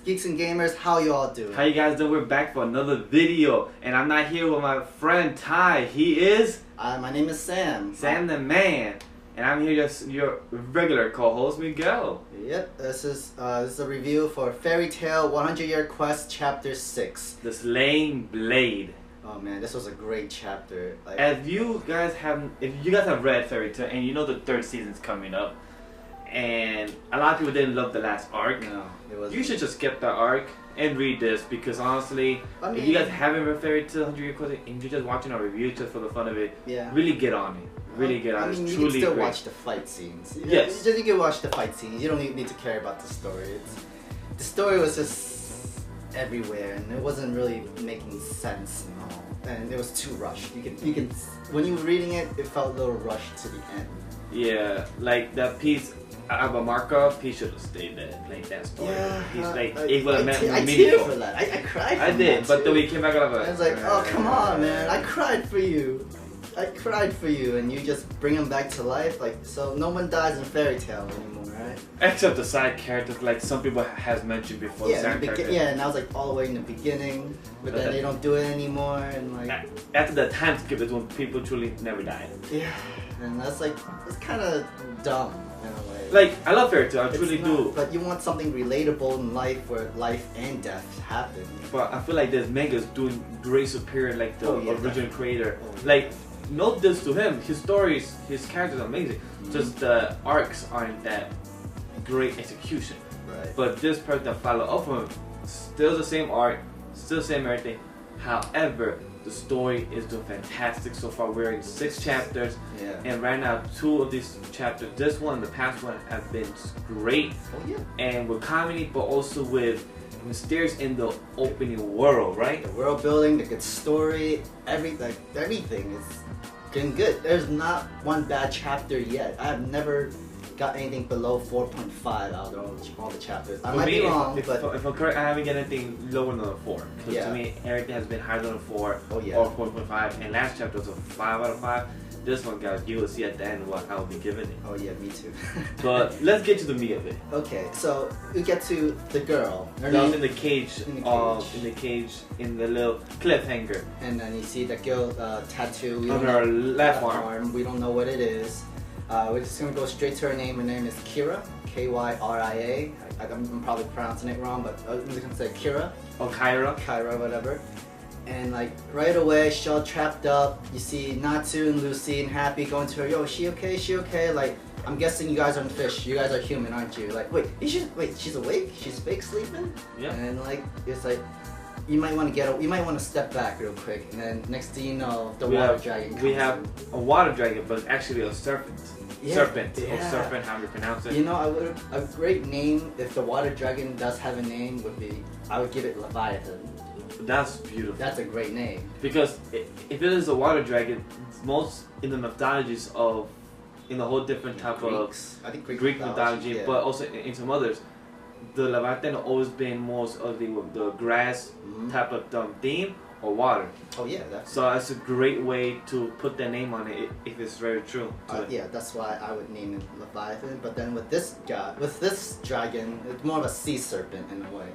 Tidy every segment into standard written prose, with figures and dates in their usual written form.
Geeks and Gamers. How you all doing? How you guys doing? We're back for another video, and I'm not here with my friend Ty. He is My name is Sam. Sam the Man, and I'm here just your regular co-host Miguel. Yep, this is a review for Fairy Tail 100 Year Quest Chapter 6. The Slaying Blade. Oh man, this was a great chapter. Like, If you guys have read Fairy Tail and you know the third season's coming up, and a lot of people didn't love the last arc, no, it was. you should just skip the arc and read this, because honestly, if you guys haven't read Fairy Tail 100 Year Quest and you're just watching our review just for the fun of it, really get on it. Really get on it. You Truly can still great. watch the fight scenes. Yes. You can watch the fight scenes. You don't need to care about the story. The story was just everywhere, and it wasn't really making sense and all. And it was too rushed. You can when you were reading it, it felt a little rushed to the end. Yeah, like that piece about Markov, he should have stayed there. Like that story. Yeah, he's like I meaningful. teared for that. I cried. I did, but then we came back up. I was like, oh come on, man! I cried for you. I cried for you, and you just bring him back to life. Like, so no one dies in Fairy Tail anymore, right? Except the side characters, like some people has mentioned before. Yeah, and I was like all the way in the beginning, but then they don't do it anymore, and like after the time skip is when people truly never die. Yeah, and that's kind of dumb in a way. Like, I love Fairy Tail, I truly do. But you want something relatable in life where life and death happen. But I feel like this manga is doing great superior, like the original creator. Like, note this to him, his stories, his characters are amazing. Just the arcs aren't that great execution. Right. But this person that follow up from him, still the same art, still the same everything. However, the story is doing fantastic so far. We're in 6 chapters, and right now 2 of these chapters, this one and the past one, have been great. Oh yeah. And with comedy, but also with mysterious in the opening world, right? The world building, the good story, everything is getting good. There's not one bad chapter yet. I have never got anything below 4.5 out of all the chapters. I might be wrong, but if I'm correct, I haven't got anything lower than a 4. Because to me, everything has been higher than a 4 or 4.5. And last chapter was a 5 out of 5. This one, guys, you will see at the end what I will be giving it. Oh yeah, me too. But let's get to the meat of it. Okay, so we get to the girl. That was in the cage, in the little cliffhanger. And then you see the girl tattoo on her left arm. We don't know what it is. We're just gonna go straight to her name. Her name is Kira, Kyria. I'm probably pronouncing it wrong, but I'm just gonna say Kira. Or Kyra. Kyra, whatever. And like right away, she's all trapped up. You see Natsu and Lucy and Happy going to her. Yo, is she okay? Is she okay? Like, I'm guessing you guys aren't fish. You guys are human, aren't you? Like, wait, she's awake? She's fake sleeping? Yeah. And like, it's like, you might want to step back real quick. And then next thing you know, the water dragon comes. We have a water dragon, but it's actually a serpent. Yeah, serpent, however you pronounce it. You know, a great name, if the water dragon does have a name, would be, I would give it Leviathan. That's beautiful. That's a great name. Because if it is a water dragon, most in the mythologies in a whole different type of Greek mythology, but also in some others, the Leviathan has always been most of the grass type of theme or water. Oh yeah. So that's a great way to put that name on it if it's very true. Yeah, that's why I would name it Leviathan. But then with this dragon, it's more of a sea serpent in a way.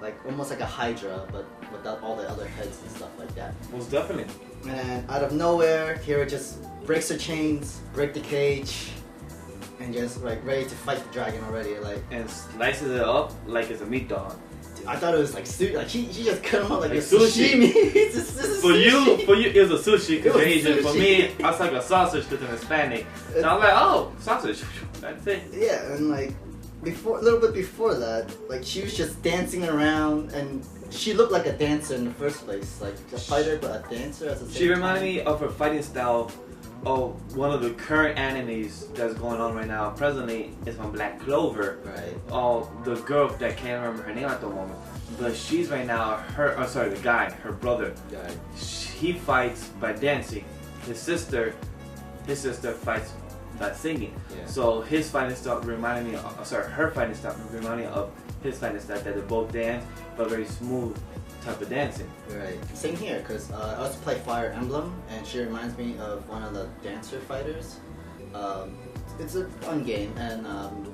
Like almost like a hydra, but without all the other heads and stuff like that. Most definitely. And out of nowhere, Kira just breaks her chains, break the cage, and just like ready to fight the dragon already. Like, and slices it up like it's a meat dog. Dude, I thought it was like sushi. Like she just cut him up like a sushi. Sushi. For you, it was a sushi because you're Asian. For me, I was like a sausage because I'm Hispanic. So I was like, oh, sausage. That's it. Yeah, and like. A little bit before that, like she was just dancing around, and she looked like a dancer in the first place, like a fighter but a dancer at the same time. She reminded me of her fighting style of one of the current animes that's going on right now. Presently, is from Black Clover. Right. Oh, the girl that can't remember her name at the moment, but she's right now the guy, her brother. He fights by dancing. His sister fights by singing. Yeah. So his fighting style reminded me of, her fighting style reminded me of his fighting style, that they both dance, but very smooth type of dancing. Right. Same here, because I also play Fire Emblem, and she reminds me of one of the dancer fighters. it's a fun game, and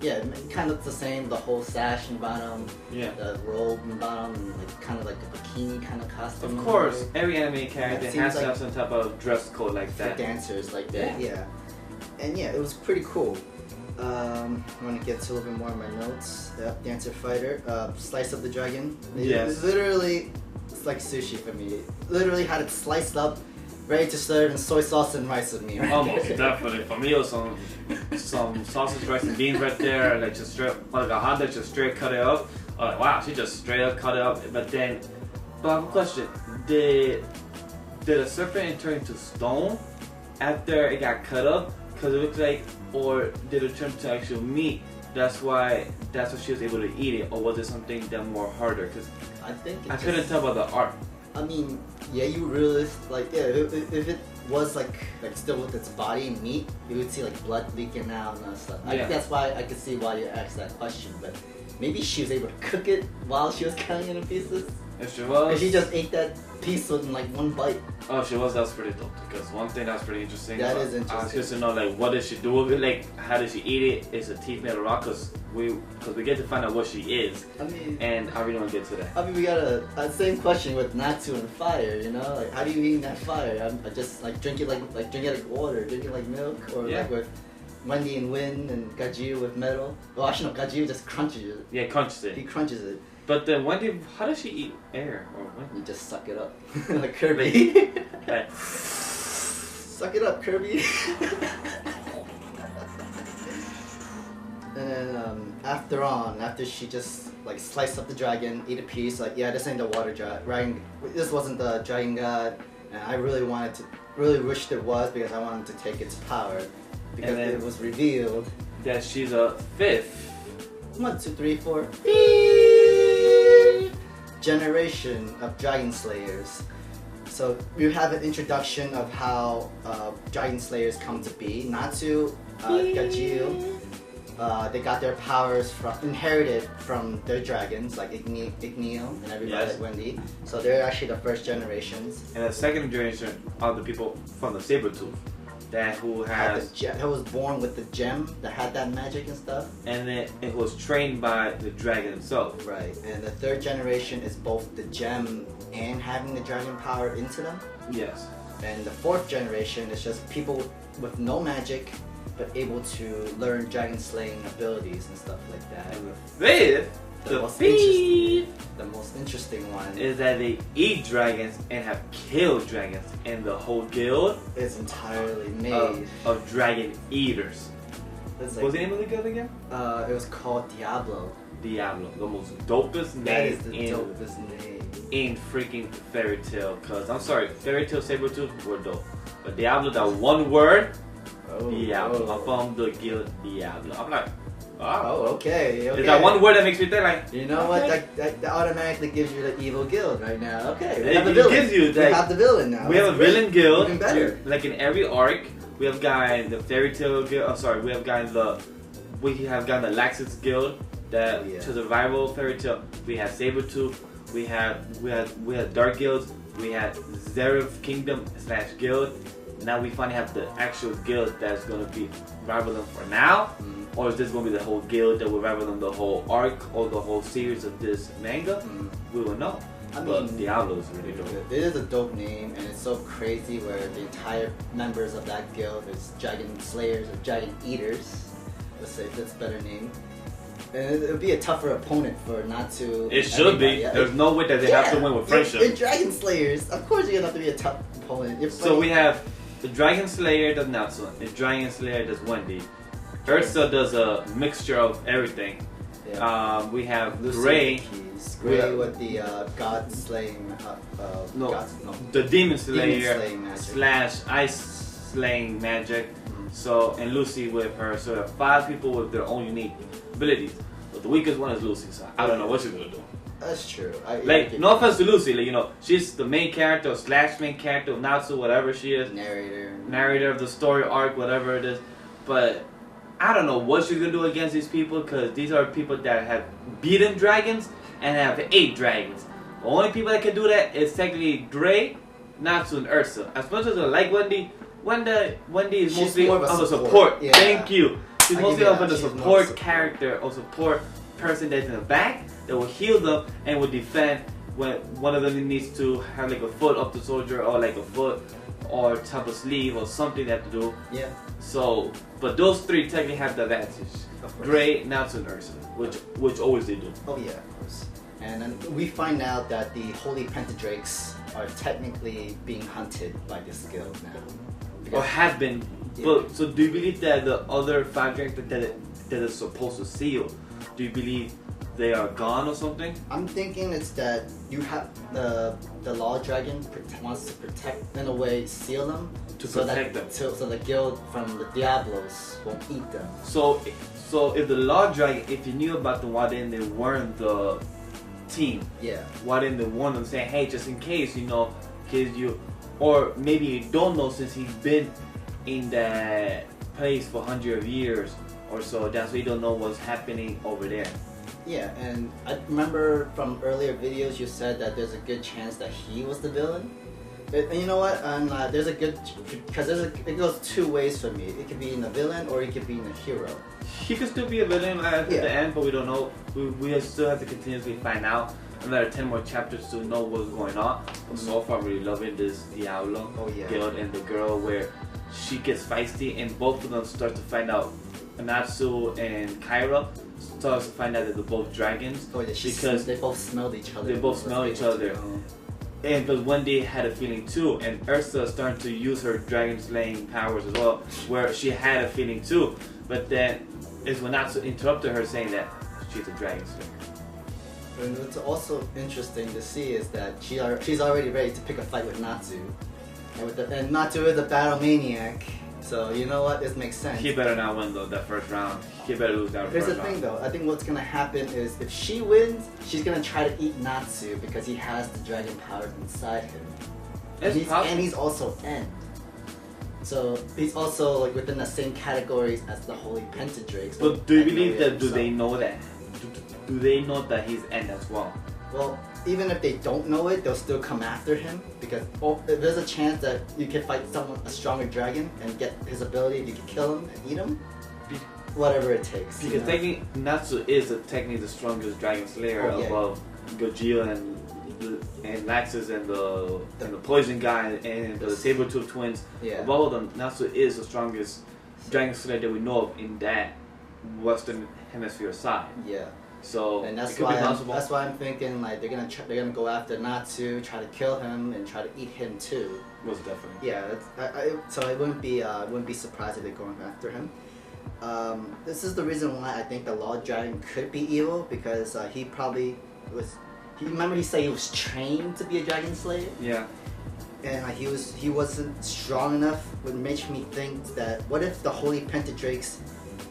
yeah, it kind of looks the same. The whole sash and bottom, the robe and bottom, and like kind of like a bikini kind of costume. Of course, every anime character has to like have some type of dress code like that. For dancers like that, yeah. And yeah, it was pretty cool. I want to get to a little bit more of my notes. Yep, Dancer Fighter, Slice of the Dragon. Yes. Literally, it's like sushi for me. Literally had it sliced up, ready to serve, and soy sauce and rice with me. Right? Almost definitely. For me, it was some sausage, rice, and beans right there. Like just straight, like a Honda just straight cut it up. Like wow, she just straight up cut it up. But I have a question: Did a serpent turn into stone after it got cut up? Because it looks like, or did it turn to actual meat? That's why she was able to eat it, or was it something that more harder? Because I think I couldn't tell by the art. I mean, yeah, you really like if it was like still with its body and meat, you would see like blood leaking out and stuff. I think that's why I could see why you asked that question. But maybe she was able to cook it while she was cutting it in pieces. If she was, if she just ate that piece in like one bite. Oh, she was. That's pretty dope. Because one thing that's pretty interesting. That is interesting. I was curious to know like what did she do with it? Like how did she eat it? Is her teeth made of rock? Because we get to find out what she is. I mean, and I really want to get to that. I mean, we got a same question with Natsu and fire. You know, like how do you eat that fire? I just like drink it like drink it like water, drink it like milk, or like with Wendy and Wind and Gajiu with metal. Well, actually no, Gajiu just crunches it. Yeah, crunches it. He crunches it. But then Wendy, how does she eat air? Or when? You just suck it up, like Kirby. Like, suck it up, Kirby. And then after she just like sliced up the dragon, ate a piece, like this ain't the water dragon. This wasn't the dragon god, and I really wished it was because I wanted to take its power because it was revealed that she's a fifth. 1, 2, 3, 4. Generation of Dragon Slayers. So you have an introduction of how Dragon Slayers come to be. Natsu, Gajiu, they got their powers inherited from their dragons, like Igneo and everybody like Wendy. So they're actually the first generations. And the second generation are the people from the Sabertooth. That was born with the gem that had that magic and stuff. And then it was trained by the dragon itself. Right. And the third generation is both the gem and having the dragon power into them. Yes. And the fourth generation is just people with no magic but able to learn dragon slaying abilities and stuff like that. And the fifth, the most interesting one is that they eat dragons and have killed dragons, and the whole guild is entirely made of dragon eaters. Like, what was the name of the guild again? It was called Diablo. Diablo, the most dopest name. That is the dopest name in freaking Fairy Tail. Cause I'm sorry, Fairy Tail, Sabertooth were dope, but Diablo, that one word, Diablo. I'm from the guild Diablo. I'm like. Oh, okay. Is that one word that makes me think like? You know what? That automatically gives you the evil guild right now. Okay, we have the It villain. gives you that. We have the villain now. We have a villain guild. Even better. Like in every arc, we have guy in the Fairy Tail guild. We have guy in the Laxus guild that to survival Fairy Tail. We have Sabertooth. We had Dark guilds. We had Zerif Kingdom / guild. Now we finally have the actual guild that's gonna be rivaling for now. Or is this going to be the whole guild that will rival them the whole arc or the whole series of this manga? We will know. But Diablo is really dope. It is a dope name, and it's so crazy where the entire members of that guild is Dragon Slayers or Dragon Eaters. Let's say that's a better name. And it would be a tougher opponent for Natsu. It should be. There's no way that they have to win with friendship. They're Dragon Slayers. Of course you're going to have to be a tough opponent. So we have the Dragon Slayer that's Natsu, the Dragon Slayer that's Wendy. Ursa does a mixture of everything. Yeah. We have Gray. Gray with the God slaying. The Demon Slayer / Ice slaying magic. So and Lucy with her. So we have 5 people with their own unique abilities. But the weakest one is Lucy. So I don't know what she's gonna do. That's true. No offense to Lucy, she's the main character / main character of Natsu, whatever she is. Narrator of the story arc, whatever it is. But I don't know what she's gonna do against these people because these are people that have beaten dragons and have ate dragons. The only people that can do that is technically Gray, Natsu, and Ursa. As much as I like Wendy, Wendy is mostly more of a support. Yeah. Thank you. She's mostly of a support character or support person that's in the back that will heal them and will defend when one of them needs to have like a foot of the soldier or like a foot or top of sleeve or something they have to do. Yeah. So, but those three technically have the advantage. Gray, Natsu, and Ursa, which always they do. Oh yeah, of course. And then we find out that the Holy Pentadrakes are technically being hunted by this guild now. Or have been. Yeah. But so do you believe that the other 5 dragons that is supposed to seal, do you believe they are gone or something? I'm thinking it's that you have the Law Dragon wants to protect, in a way, seal them. To protect them. So the guild from the Diablos won't eat them. So if the Law Dragon, if you knew about them, why didn't they warn the team? Yeah. Why didn't they warn them saying, hey, just in case, you know, case you, or maybe you don't know since he's been in that place for hundreds of years or so, that's why you don't know what's happening over there. Yeah, and I remember from earlier videos you said that there's a good chance that he was the villain. And you know what? There's a good, because it goes 2 ways for me. It could be in the villain or it could be in the hero. He could still be a villain at the end, but we don't know. We still have to continuously find out. Another 10 more chapters to know what's going on. But so far, I'm really loving this Diablo guild and the girl where she gets feisty and both of them start to find out. Natsu and Kyra starts to find out that they're both dragons. Oh, yeah, because they both smelled each other. They both smell each other. And because one day had a feeling too, and Ursa started to use her dragon slaying powers as well, where she had a feeling too. But then is when Natsu interrupted her saying that she's a dragon slayer. And what's also interesting to see is that she's already ready to pick a fight with Natsu. And Natsu is a battle maniac. So you know what? This makes sense. He better not win though that first round. He better lose that first round. Here's the thing though. I think what's gonna happen is if she wins, she's gonna try to eat Natsu because he has the dragon powers inside him. And he's also end. So he's also like within the same categories as the Holy Pentadrakes. But do you believe that? Do they know that? Do they know that he's end as well? Well, even if they don't know it, they'll still come after him because there's a chance that you can fight a stronger dragon and get his ability. You can kill him and eat him, whatever it takes. Because technically, Natsu is technically the strongest dragon slayer above Gojira and Laxus and the poison guy and the saber-tooth twins. Yeah. Of all of them, Natsu is the strongest dragon slayer that we know of in that Western Hemisphere side. Yeah. So and that's why I'm thinking like they're gonna go after Natsu, try to kill him, and try to eat him too. Most definitely. Yeah. So I wouldn't be surprised if they're going after him. This is the reason why I think the Law Dragon could be evil because he probably was. Remember he said he was trained to be a dragon slayer. Yeah. And he wasn't strong enough, which makes me think that what if the Holy Pentadrakes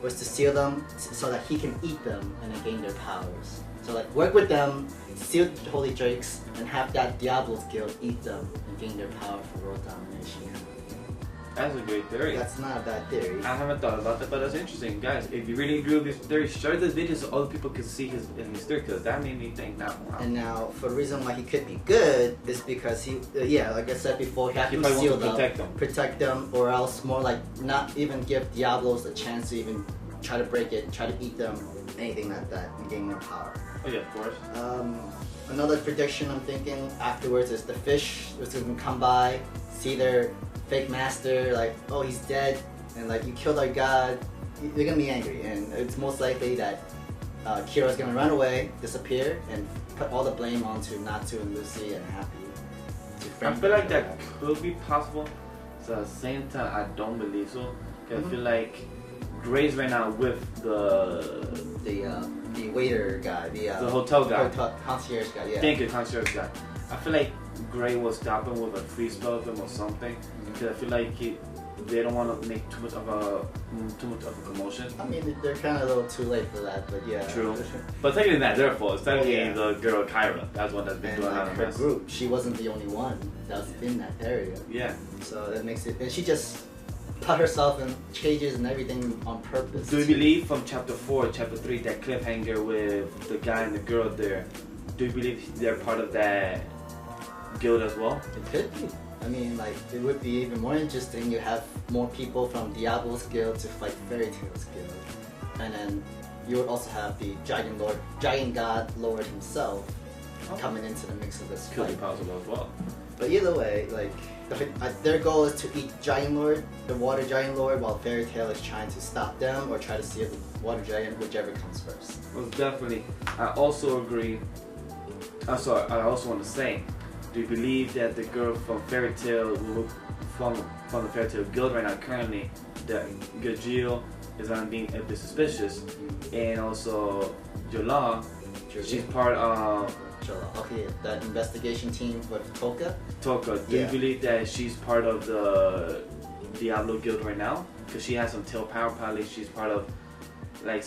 was to seal them so that he can eat them and then gain their powers. So like work with them, seal the Holy Drakes, and have that Diablos guild eat them and gain their power for world domination. That's a great theory. That's not a bad theory. I haven't thought about that, but that's interesting. Guys, if you really agree with this theory, share this video so other people can see his theory, because that made me think now. Wow. And now, for the reason why he could be good is because he, like I said before, he has to seal them, protect them, or else more like not even give Diablos a chance to even try to break it, try to eat them, anything like that, and gain more power. Oh yeah, of course. Another prediction I'm thinking afterwards is the fish was going to come by, see their fake master, like, oh, he's dead, and like, you killed our god, they're gonna be angry, and it's most likely that Kira's gonna run away, disappear, and put all the blame onto Natsu and Lucy and Happy. I feel like that could be possible, so at the same time, I don't believe so. I feel like Gray's right now with the waiter guy, the hotel guy, concierge guy, yeah. Thank you, concierge guy. I feel like Gray will stop him with a free spell of him or something, because I feel like they don't want to make too much of a commotion. I mean, they're kind of a little too late for that, but yeah. True. But technically not their fault. It's technically the girl Kyra. That's one that's been doing that. Her group, she wasn't the only one that was in that area. Yeah. So that makes it, and she just put herself in cages and everything on purpose. Do you believe from chapter 4, chapter 3, that cliffhanger with the guy and the girl there? Do you believe they're part of that guild as well? It could be. I mean, like, it would be even more interesting. You have more people from Diablo's guild to fight Fairy Tail's guild. And then you would also have the Dragon God Lord himself coming into the mix of this Could fight. be possible as well. But either way, like, their goal is to eat Giant Lord, the Water Giant Lord, while Fairy Tail is trying to stop them or try to see the Water Giant, whichever comes first. Well, definitely. I also agree. I also want to say, do you believe that the girl from Fairy Tail, from the Fairy Tail guild right now, currently, that Gajeel is on being a bit suspicious, and also Jola, she's part of. Okay, that investigation team with Toka. Toka, do you believe that she's part of the Diablo guild right now? Because she has some tail power, probably she's part of, like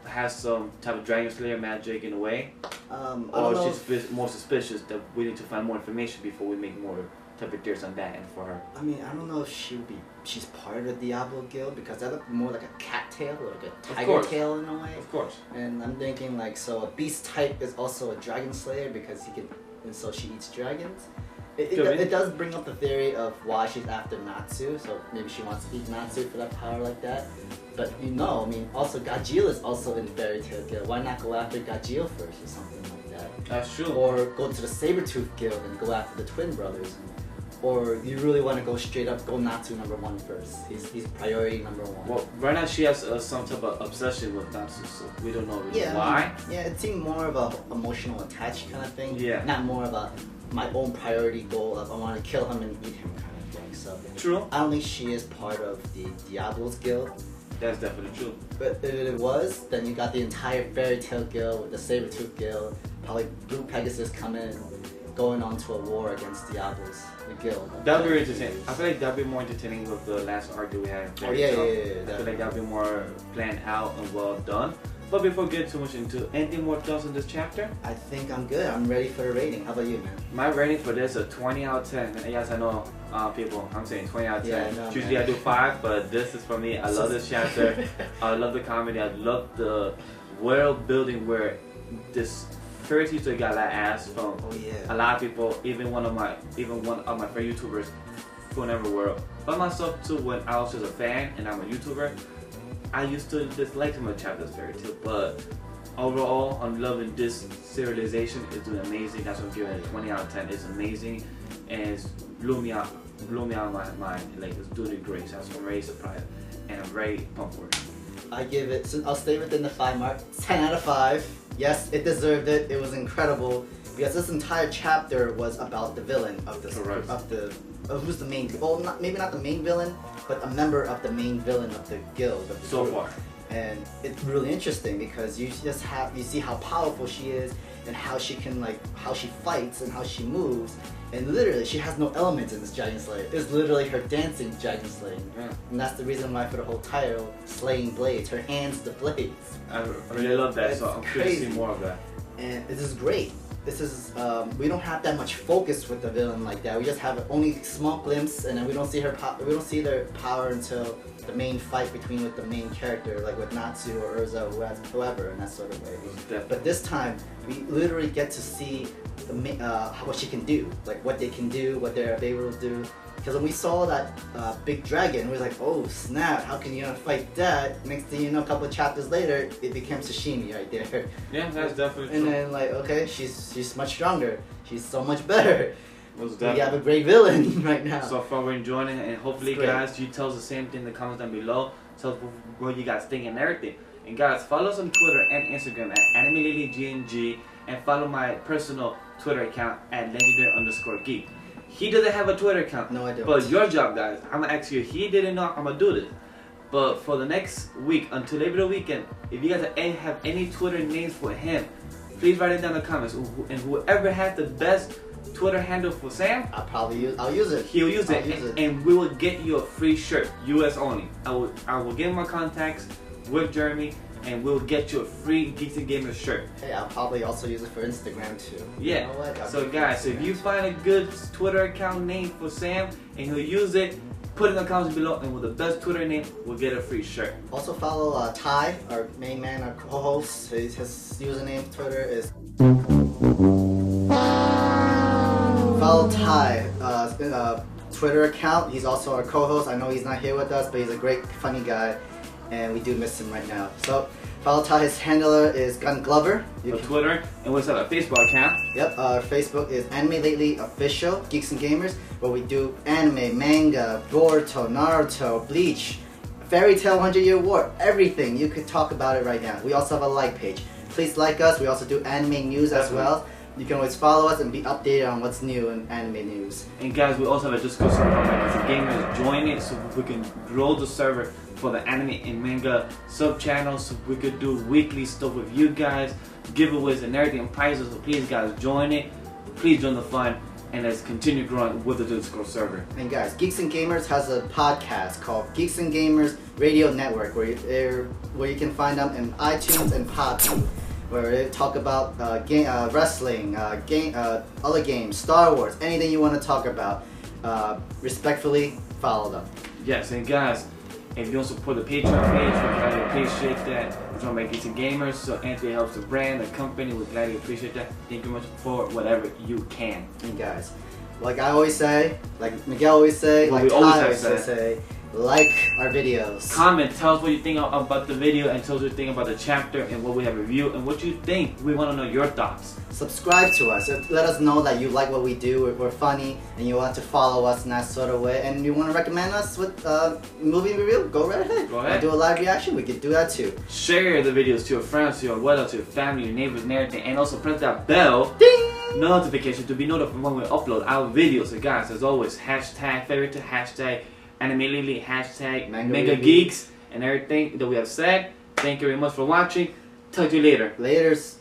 has some type of Dragon Slayer magic in a way. Or she's more suspicious that we need to find more information before we make more type of theories on that end for her. I mean, I don't know if she's part of the Diablo guild because that looked more like a cat tail or like a tiger tail in a way. Of course. And I'm thinking like, so a beast type is also a dragon slayer because and so she eats dragons. It does bring up the theory of why she's after Natsu, so maybe she wants to eat Natsu for that power like that. But I mean, also Gajeel is also in Fairy Tail guild. Why not go after Gajeel first or something like that? That's true. Or go to the Sabretooth guild and go after the twin brothers. Or you really want to go straight up, go Natsu #1 first. He's priority #1. Well, right now she has some type of obsession with Natsu, so we don't know why. It seemed more of a emotional attached kind of thing. Yeah. Not more of a my own priority goal of I want to kill him and eat him kind of thing. So true. I don't think she is part of the Diablo's guild. That's definitely true. But if it was, then you got the entire Fairy Tail guild with the Sabretooth guild, probably Blue Pegasus coming, going on to a war against Diablo's guild. That'd be very entertaining. I feel like that'd be more entertaining with the last arc that we had. Oh yeah. I feel like that'd be more planned out and well done. But before we get too much into anything more thoughts on this chapter? I think I'm good. I'm ready for the rating. How about you, man? My rating for this is a 20 out of 10. And yes, I know people, I'm saying 20 out of 10. Yeah, no, usually I do 5, but this is for me. I love this chapter. I love the comedy. I love the world building where this Fairy Tail got that ass from a lot of people, even one of my favorite YouTubers from every world. But myself too, when I was just a fan and I'm a YouTuber, I used to dislike some of the chapters of Fairy Tail, but overall, I'm loving this serialization. It's doing amazing. That's what I'm giving it 20 out of 10. It's amazing, and it's blew me out of my mind. Like, it's doing great. So I'm very surprised, and I'm very pumped for it. I give it, so I'll stay within the 5 mark. 10 out of 5. Yes, it deserved it. It was incredible because this entire chapter was about the villain of who's the main. Well, maybe not the main villain, but a member of the main villain of the guild. So far. And it's really interesting because you see how powerful she is and how she can how she fights and how she moves. And literally, she has no elements in this Dragon Slayer. It's literally her dancing Dragon Slaying. Yeah. And that's the reason why for the whole title, Slaying Blades. Her hands, the blades. I really love that, so I'm curious to see more of that. And this is great. This is, we don't have that much focus with the villain like that. We just have only a small glimpse, and then we don't see we don't see their power until the main fight with the main character, like with Natsu or Urza or whoever, in that sort of way. But this time, we literally get to see what she can do, like what they can do, what they're able to do. Because when we saw that big dragon, we was like, oh snap, how can you fight that? Next thing you know, a couple of chapters later, it became sashimi right there. Yeah, that's definitely true. And then okay, she's much stronger. She's so much better. We have a great villain right now. So far we're enjoying it, and hopefully guys, you tell us the same thing in the comments down below. Tell us what you guys think and everything. And guys, follow us on Twitter and Instagram at AnimeLadyGNG, and follow my personal Twitter account at legendary_geek. He doesn't have a Twitter account. No, I don't. But your job, guys, I'm gonna ask you. He didn't know I'm gonna do this. But for the next week, until Labor Day weekend, if you guys have any Twitter names for him, please write it down in the comments. And whoever has the best Twitter handle for Sam, I'll use it. He'll use it, and we will get you a free shirt, US only. I will give him my contacts with Jeremy, and we'll get you a free Geeks and Gamers shirt. Hey, I'll probably also use it for Instagram too. Yeah. You know what? So guys, if you find a good Twitter account name for Sam and he'll use it, put it in the comments below, and with the best Twitter name, we'll get a free shirt. Also follow Ty, our main man, our co-host. His username Twitter is follow Ty, Twitter account. He's also our co-host. I know he's not here with us, but he's a great, funny guy, and we do miss him right now. So follow Ty. His handler is Gun Glover. On Twitter, and we also have a Facebook account. Yep, our Facebook is Anime Lately Official, Geeks and Gamers, where we do anime, manga, Boruto, Naruto, Bleach, Fairy Tail 100-Year War, everything. You could talk about it right now. We also have a like page. Please like us. We also do anime news as well. You can always follow us and be updated on what's new in anime news. And guys, we also have a Discord server for Manga Gamers. Join it so we can grow the server for the anime and manga sub-channels, so we could do weekly stuff with you guys, giveaways and everything, and prizes. So please guys, join it. Please join the fun, and let's continue growing with the Discord server. And guys, Geeks and Gamers has a podcast called Geeks and Gamers Radio Network, where you can find them in iTunes and Podbean, where they talk about wrestling, other games, Star Wars, anything you want to talk about. Respectfully, follow them. Yes, and guys, if you don't support the Patreon page, we gladly appreciate that. We're trying to make Geeks and Gamers, so Anthony helps the brand, the company. We gladly appreciate that. Thank you much for whatever you can. And guys, like I always say, like Miguel always say, Well, like we always Ty have always say, like our videos. Comment, tell us what you think about the video, and tell us what you think about the chapter and what we have reviewed and what you think. We want to know your thoughts. Subscribe to us. Let us know that you like what we do. We're funny, and you want to follow us in that sort of way. And you want to recommend us with movie review? Go right ahead. Go ahead. Do a live reaction. We could do that too. Share the videos to your friends, to your widows, to your family, your neighbors, and everything. And also press that bell Ding! notification to be notified when we upload our videos. So guys, as always, hashtag favorite, hashtag Anime Lately, hashtag Mega Geeks, and everything that we have said. Thank you very much for watching. Talk to you later. Laters.